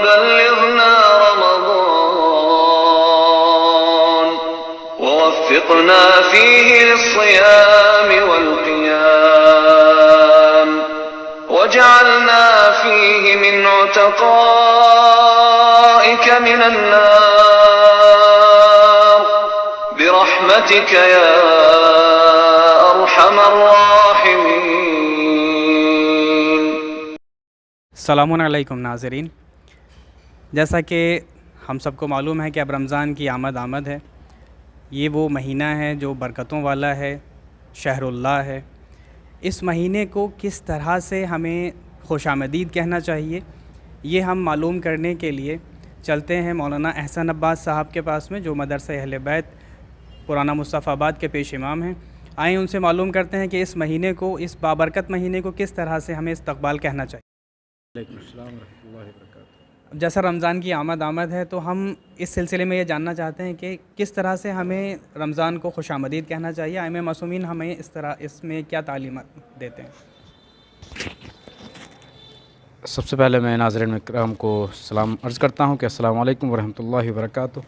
بلغنا رمضان ووفقنا فيه للصيام والقيام واجعلنا فيه من عتقائك من النار برحمتك يا أرحم الراحمين۔ السلام علیکم ناظرین، جیسا کہ ہم سب کو معلوم ہے کہ اب رمضان کی آمد ہے۔ یہ وہ مہینہ ہے جو برکتوں والا ہے، شہر اللہ ہے۔ اس مہینے کو کس طرح سے ہمیں خوش آمدید کہنا چاہیے، یہ ہم معلوم کرنے کے لیے چلتے ہیں مولانا احسن عباس صاحب کے پاس میں، جو مدرسہ اہل بیت پرانا مصطفی آباد کے پیش امام ہیں۔ آئیں ان سے معلوم کرتے ہیں کہ اس مہینے کو، اس بابرکت مہینے کو کس طرح سے ہمیں استقبال کہنا چاہیے۔ وعلیکم السلام ورحمۃ اللہ وبرکاتہ۔ جیسا رمضان کی آمد ہے تو ہم اس سلسلے میں یہ جاننا چاہتے ہیں کہ کس طرح سے ہمیں رمضان کو خوش آمدید کہنا چاہیے۔ ائمہ معصومین ہمیں اس میں کیا تعلیمات دیتے ہیں؟ سب سے پہلے میں ناظرین کرام کو سلام عرض کرتا ہوں کہ السلام علیکم ورحمۃ اللہ وبرکاتہ۔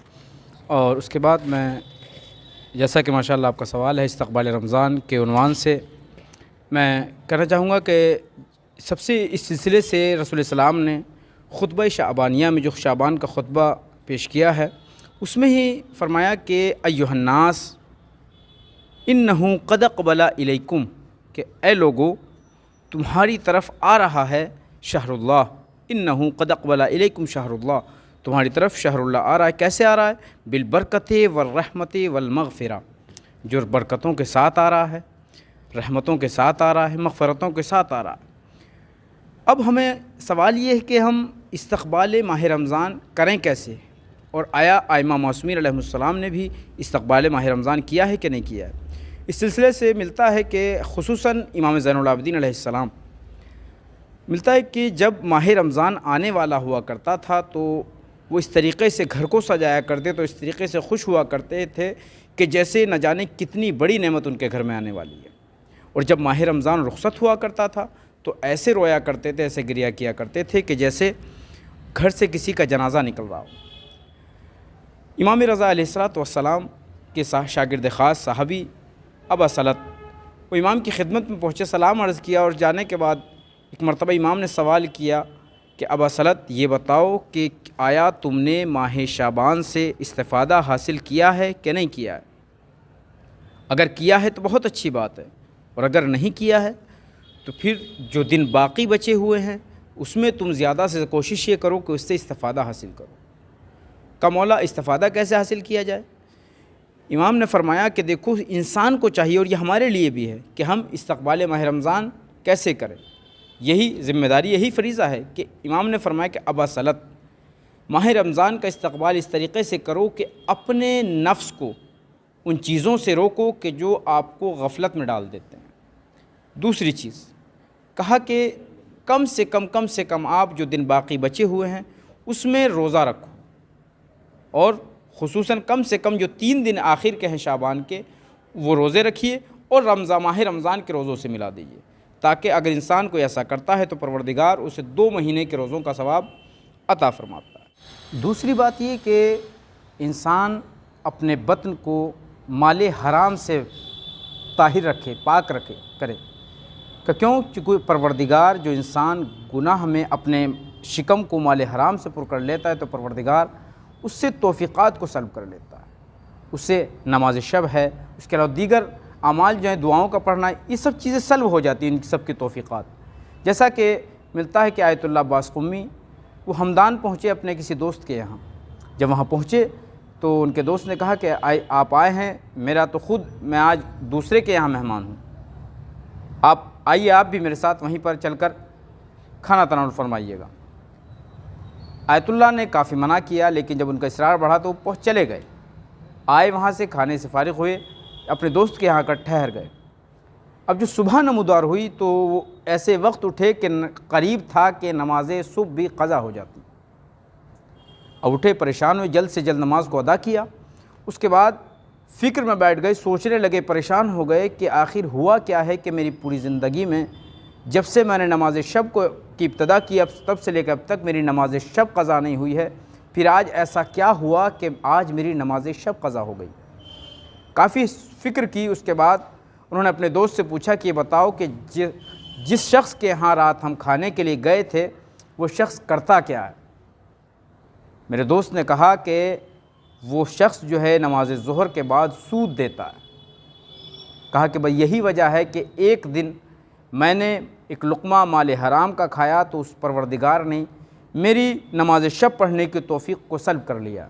اور اس کے بعد میں، جیسا کہ ماشاءاللہ آپ کا سوال ہے استقبال رمضان کے عنوان سے، میں کہنا چاہوں گا کہ سب سے اس سلسلے سے رسول السلام نے خطبہ شعبانیہ میں جو شعبان کا خطبہ پیش کیا ہے، اس میں ہی فرمایا کہ ایھا الناس انہ قد اقبل الیکم، کہ اے لوگو تمہاری طرف آ رہا ہے شہر اللہ، انہ قد اقبل الیکم شہر اللہ، تمہاری طرف شہر اللہ آ رہا ہے۔ کیسے آ رہا ہے؟ بالبرکت والرحمت والمغفرہ، جو برکتوں کے ساتھ آ رہا ہے، رحمتوں کے ساتھ آ رہا ہے، مغفرتوں کے ساتھ آ رہا ہے۔ اب ہمیں سوال یہ ہے کہ ہم استقبال ماہ رمضان کریں کیسے، اور آیا ائمہ معصومین علیہ السلام نے بھی استقبال ماہ رمضان کیا ہے کہ نہیں کیا ہے؟ اس سلسلے سے ملتا ہے کہ خصوصاً امام زین العابدین علیہ السلام، ملتا ہے کہ جب ماہ رمضان آنے والا ہوا کرتا تھا تو وہ اس طریقے سے گھر کو سجایا کرتے، تو اس طریقے سے خوش ہوا کرتے تھے کہ جیسے نہ جانے کتنی بڑی نعمت ان کے گھر میں آنے والی ہے۔ اور جب ماہ رمضان رخصت ہوا کرتا تھا تو ایسے رویا کرتے تھے، ایسے گریہ کیا کرتے تھے کہ جیسے گھر سے کسی کا جنازہ نکل رہا ہو۔ امام رضا علیہ السلام کے شاگرد خاص صحابی ابا سلط، وہ امام کی خدمت میں پہنچے، سلام عرض کیا، اور جانے کے بعد ایک مرتبہ امام نے سوال کیا کہ ابا سلط یہ بتاؤ کہ آیا تم نے ماہ شعبان سے استفادہ حاصل کیا ہے کہ نہیں کیا ہے؟ اگر کیا ہے تو بہت اچھی بات ہے، اور اگر نہیں کیا ہے تو پھر جو دن باقی بچے ہوئے ہیں اس میں تم زیادہ سے کوشش یہ کرو کہ اس سے استفادہ حاصل کرو۔ کہ مولا استفادہ کیسے حاصل کیا جائے؟ امام نے فرمایا کہ دیکھو انسان کو چاہیے، اور یہ ہمارے لیے بھی ہے، کہ ہم استقبال ماہ رمضان کیسے کریں۔ یہی ذمہ داری، یہی فریضہ ہے کہ امام نے فرمایا کہ ابا سلط ماہ رمضان کا استقبال اس طریقے سے کرو کہ اپنے نفس کو ان چیزوں سے روکو کہ جو آپ کو غفلت میں ڈال دیتے ہیں۔ دوسری چیز کہا کہ کم سے کم آپ جو دن باقی بچے ہوئے ہیں اس میں روزہ رکھو، اور خصوصاً کم سے کم جو 3 دن آخر کے ہیں شعبان کے وہ روزے رکھیے، اور ماہ رمضان کے روزوں سے ملا دیجیے، تاکہ اگر انسان کو ایسا کرتا ہے تو پروردگار اسے 2 مہینے کے روزوں کا ثواب عطا فرماتا ہے۔ دوسری بات یہ کہ انسان اپنے بطن کو مال حرام سے طاہر رکھے، پاک کرے، کہ کیوں؟ چونکہ پروردگار جو انسان گناہ میں اپنے شکم کو مال حرام سے پر کر لیتا ہے تو پروردگار اس سے توفیقات کو سلب کر لیتا ہے، اس سے نماز شب ہے، اس کے علاوہ دیگر اعمال جو ہیں، دعاؤں کا پڑھنا، یہ سب چیزیں سلب ہو جاتی ہیں، ان سب کی توفیقات۔ جیسا کہ ملتا ہے کہ آیت اللہ عباس قمی وہ ہمدان پہنچے اپنے کسی دوست کے یہاں، جب وہاں پہنچے تو ان کے دوست نے کہا کہ آپ آئے ہیں، میرا تو خود میں آج دوسرے کے یہاں مہمان ہوں، آپ آئیے، آپ بھی میرے ساتھ وہیں پر چل کر کھانا تناول فرمائیے گا۔ آیت اللہ نے کافی منع کیا، لیکن جب ان کا اصرار بڑھا تو وہ چلے گئے، آئے وہاں سے کھانے سے فارغ ہوئے، اپنے دوست کے یہاں کر ٹھہر گئے۔ اب جو صبح نمودار ہوئی تو وہ ایسے وقت اٹھے کہ قریب تھا کہ نماز صبح بھی قضا ہو جاتی۔ اب اٹھے، پریشان ہوئے، جلد سے جلد نماز کو ادا کیا، اس کے بعد فکر میں بیٹھ گئے، سوچنے لگے، پریشان ہو گئے کہ آخر ہوا کیا ہے کہ میری پوری زندگی میں جب سے میں نے نماز شب کی ابتدا کی تب سے لے کر اب تک میری نماز شب قضا نہیں ہوئی ہے، پھر آج ایسا کیا ہوا کہ آج میری نماز شب قضا ہو گئی؟ کافی فکر کی، اس کے بعد انہوں نے اپنے دوست سے پوچھا کہ یہ بتاؤ کہ جس شخص کے ہاں رات ہم کھانے کے لیے گئے تھے وہ شخص کرتا کیا ہے؟ میرے دوست نے کہا کہ وہ شخص جو ہے نماز ظہر کے بعد سود دیتا ہے۔ کہا کہ بھئی یہی وجہ ہے کہ ایک دن میں نے ایک لقمہ مال حرام کا کھایا تو اس پروردگار نے میری نماز شب پڑھنے کی توفیق کو سلب کر لیا۔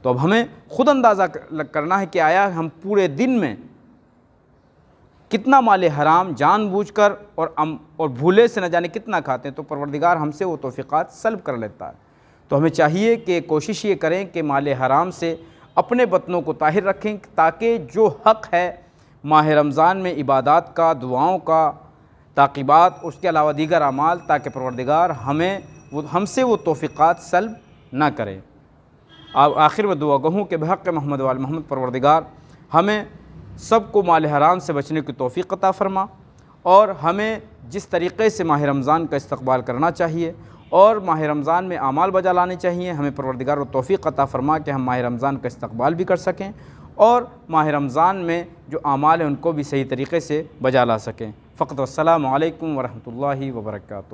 تو اب ہمیں خود اندازہ کرنا ہے کہ آیا ہم پورے دن میں کتنا مال حرام جان بوجھ کر اور بھولے سے نہ جانے کتنا کھاتے ہیں، تو پروردگار ہم سے وہ توفیقات سلب کر لیتا ہے۔ تو ہمیں چاہیے کہ کوشش یہ کریں کہ مال حرام سے اپنے بطنوں کو طاہر رکھیں، تاکہ جو حق ہے ماہ رمضان میں عبادات کا، دعاؤں کا، تعقیبات، اس کے علاوہ دیگر اعمال، تاکہ پروردگار ہم سے وہ توفیقات سلب نہ کرے۔ آخر میں دعا گو کہ بحق محمد وآل محمد پروردگار ہمیں سب کو مال حرام سے بچنے کی توفیق عطا فرما، اور ہمیں جس طریقے سے ماہ رمضان کا استقبال کرنا چاہیے اور ماہ رمضان میں اعمال بجا لانے چاہیے، ہمیں پروردگار و توفیق عطا فرما کہ ہم ماہ رمضان کا استقبال بھی کر سکیں اور ماہ رمضان میں جو اعمال ہیں ان کو بھی صحیح طریقے سے بجا لا سکیں۔ فقط والسلام علیکم ورحمۃ اللہ وبرکاتہ۔